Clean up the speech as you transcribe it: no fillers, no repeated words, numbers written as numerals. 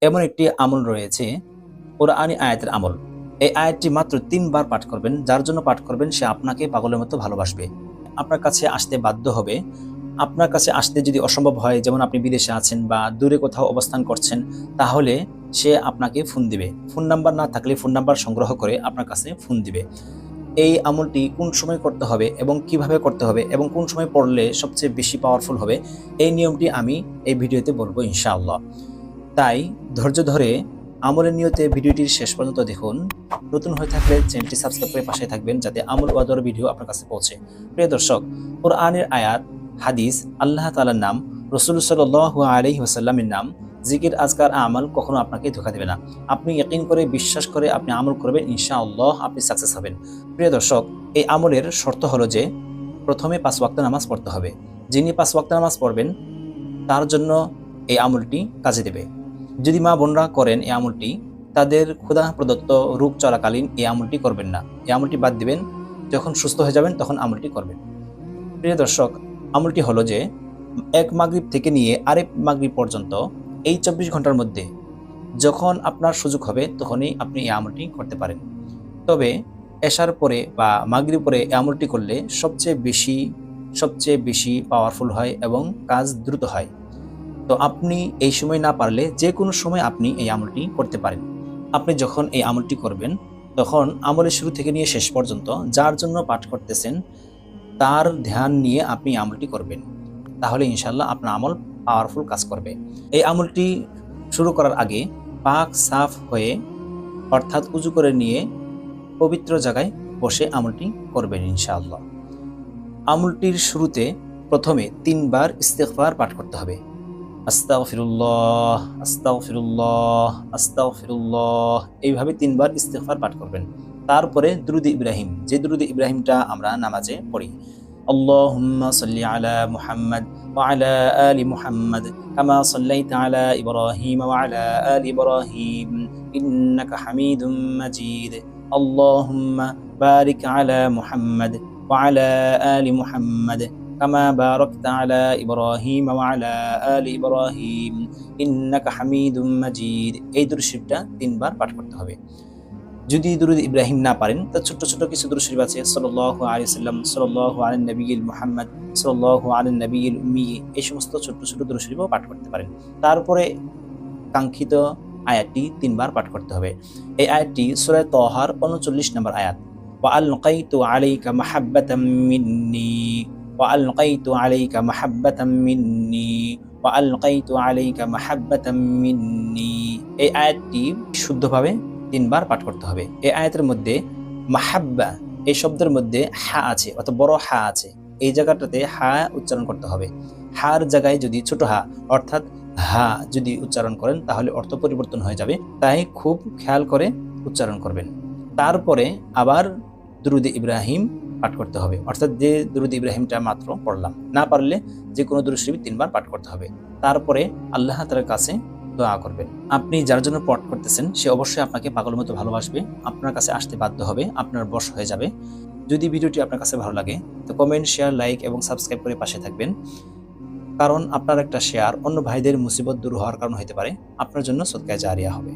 এমন একটি আমল রয়েছে কোরআনী আয়াতের আমল। এই আয়াতটি মাত্র ৩ বার পাঠ করবেন। যার জন্য পাঠ করবেন সে আপনাকে পাগলের মতো ভালোবাসবে। আপনার কাছে আসতে বাধ্য হবে। আপনার কাছে আসতে যদি অসম্ভব হয়, যেমন আপনি বিদেশে আছেন বা দূরে কোথাও অবস্থান করছেন, তাহলে সে আপনাকে ফোন দিবে। ফোন নাম্বার না থাকলে ফোন নাম্বার সংগ্রহ করে আপনার কাছে ফোন দিবে। এই আমলটি কোন সময় করতে হবে এবং কিভাবে করতে হবে এবং কোন সময় পড়লে সবচেয়ে বেশি পাওয়ারফুল হবে, এই নিয়মটি আমি এই ভিডিওতে বলবো ইনশাআল্লাহ। তাই ধৈর্য ধরে আমলের নিয়তে ভিডিওটির শেষ পর্যন্ত দেখুন। নতুন হয়ে থাকলে চ্যানেলটি সাবস্ক্রাইব করে পাশে থাকবেন যাতে আমল ও আদর ভিডিও আপনার কাছে পৌঁছে। প্রিয় দর্শক, কোরআনের আয়াত, হাদিস, আল্লাহ তাআলার নাম, রাসূল সাল্লাল্লাহু আলাইহি ওয়াসাল্লামের নাম, জিকির, আজকার, আমল কখনো আপনাকে ধোঁকা দেবে না। আপনি ইয়াকিন করে বিশ্বাস করে আপনি আমল করবেন, ইনশাআল্লাহ আপনি সাকসেস হবেন। প্রিয় দর্শক, এই আমলের শর্ত হলো যে প্রথমে ৫ ওয়াক্ত নামাজ পড়তে হবে। যিনি ৫ ওয়াক্ত নামাজ পড়বেন তার জন্য এই আমলটি কাজে দেবে। যদি মা বোনরা করেন এই আমলটি, তাদের ক্ষুধা প্রদত্ত রোগ চলাকালীন এই আমলটি করবেন না। এই আমলটি বাদ দিবেন, যখন সুস্থ হয়ে যাবেন তখন আমলটি করবেন। প্রিয় দর্শক, আমলটি হলো যে এক মাগরিব থেকে নিয়ে আরেক মাগরিব পর্যন্ত এই ২৪ ঘন্টার মধ্যে যখন আপনার সুযোগ হবে তখনই আপনি এই আমলটি করতে পারেন। তবে এশার পরে বা মাগরিব পরে এই আমলটি করলে সবচেয়ে বেশি পাওয়ারফুল হয় এবং কাজ দ্রুত হয়। তো আপনি এই সময় না পারলে যে কোনো সময় আপনি এই আমলটি করতে পারেন। আপনি যখন এই আমলটি করবেন তখন আমলের শুরু থেকে নিয়ে শেষ পর্যন্ত যার জন্য পাঠ করতেছেন তার ধ্যান নিয়ে আপনি আমলটি করবেন। তাহলে ইনশাল্লাহ আপনার আমল পাওয়ারফুল কাজ করবে। এই আমলটি শুরু করার আগে পাক সাফ হয়ে, অর্থাৎ উজু করে নিয়ে পবিত্র জায়গায় বসে আমলটি করবেন ইনশাআল্লাহ। আমলটির শুরুতে প্রথমে ৩ বার ইস্তিগফার পাঠ করতে হবে। আস্তাগফিরুল্লাহ, আস্তাগফিরুল্লাহ, আস্তাগফিরুল্লাহ, এইভাবে ৩ বার ইস্তিগফার পাঠ করবেন। তারপরে দুরুদ ইব্রাহিম, যে দুরুদ ইব্রাহিমটা আমরা নামাজে পড়ি, আল্লাহুম্মা সাল্লি আলা মুহাম্মাদ ওয়া আলা আলি মুহাম্মাদ কামা সাল্লাইতা আলা ইব্রাহিম ওয়া আলা আলি ইব্রাহিম ইন্নাকা হামিদুম মাজিদ। আল্লাহুম্মা বারিক আলা মুহাম্মাদ ওয়া আলা আলি মুহাম্মাদ কামা বারাকতা আলা ইব্রাহিম ওয়া আলা আলি ইব্রাহিম ইন্নাকা হামিদুম মাজিদ। এই দুরূদ শরীফটা ৩ বার পাঠ করতে হবে। যদি দুরূদ ইব্রাহিম না পারেন তো ছোট ছোট কিছু দুরূদ শরীফ আছে, সাল্লাল্লাহু আলাইহি সাল্লাম, সাল্লাল্লাহু আলা নবিয়িল মুহাম্মদ, সাল্লাল্লাহু আলা নবিয়িল উম্মি, এই সমস্ত ছোট ছোট দুরূদ শরীফও পাঠ করতে পারেন। তারপরে কাঙ্ক্ষিত আয়াতটি ৩ বার পাঠ করতে হবে। এই আয়াতটি সূরা তাহার ৩৯ নম্বর আয়াত। ওয়া আলকাইতু আলাইকা মাহাব্বাতাম মিন্নি, ওয়া আলকাইতু আলাইকা মাহাব্বাতাম মিন্নি, ওয়া আলকাইতু আলাইকা মাহাব্বাতাম মিন্নি। এই আয়াতটি শুদ্ধভাবে ৩ বার পাঠ করতে হবে। এই আয়াতের মধ্যে মাহাব্বা এই শব্দের মধ্যে হা আছে, অর্থাৎ বড় হা আছে। এই জায়গাটাতে হা উচ্চারণ করতে হবে। হার জায়গায় যদি ছোট হা অর্থাৎ হা যদি উচ্চারণ করেন তাহলে অর্থ পরিবর্তন হয়ে যাবে। তাই খুব খেয়াল করে উচ্চারণ করবেন। তারপরে আবার দুরুদ ইব্রাহিম পাঠ করতে হবে, অর্থাৎ যে দুরুদ ইব্রাহিমটা মাত্র পড়লাম। না পারলে যে কোনো দুরূদ শরীফ ৩ বার পাঠ করতে হবে। তারপরে আল্লাহ তাআলার কাছে দোয়া করবেন। আপনি যার জন্য পাঠ করতেছেন সে অবশ্যই আপনাকে পাগলের মতো ভালোবাসবে, আপনার কাছে আসতে বাধ্য হবে, আপনার বশ হয়ে যাবে। যদি ভিডিওটি আপনার কাছে ভালো লাগে তো কমেন্ট, শেয়ার, লাইক এবং সাবস্ক্রাইব করে পাশে থাকবেন। কারণ আপনার একটা শেয়ার অন্য ভাইদের মুসিবত দূর হওয়ার কারণ হতে পারে, আপনার জন্য সদকায়ে জারিয়া হবে।